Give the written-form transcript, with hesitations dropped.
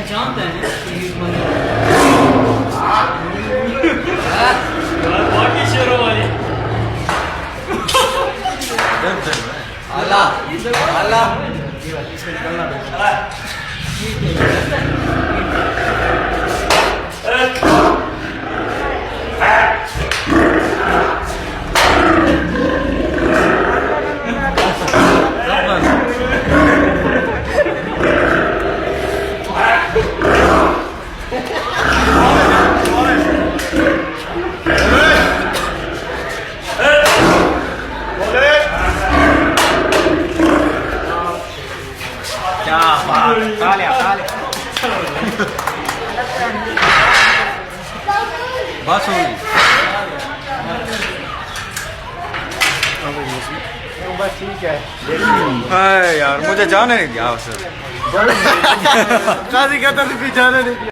जानते हैं बाकी शेरों वाली अल्लाह अल्लाह क्या बात तालियां तालियां बस हो गई बस ठीक है हाय यार मुझे जाने नहीं दिया उसे शादी करता तो जाने नहीं दिया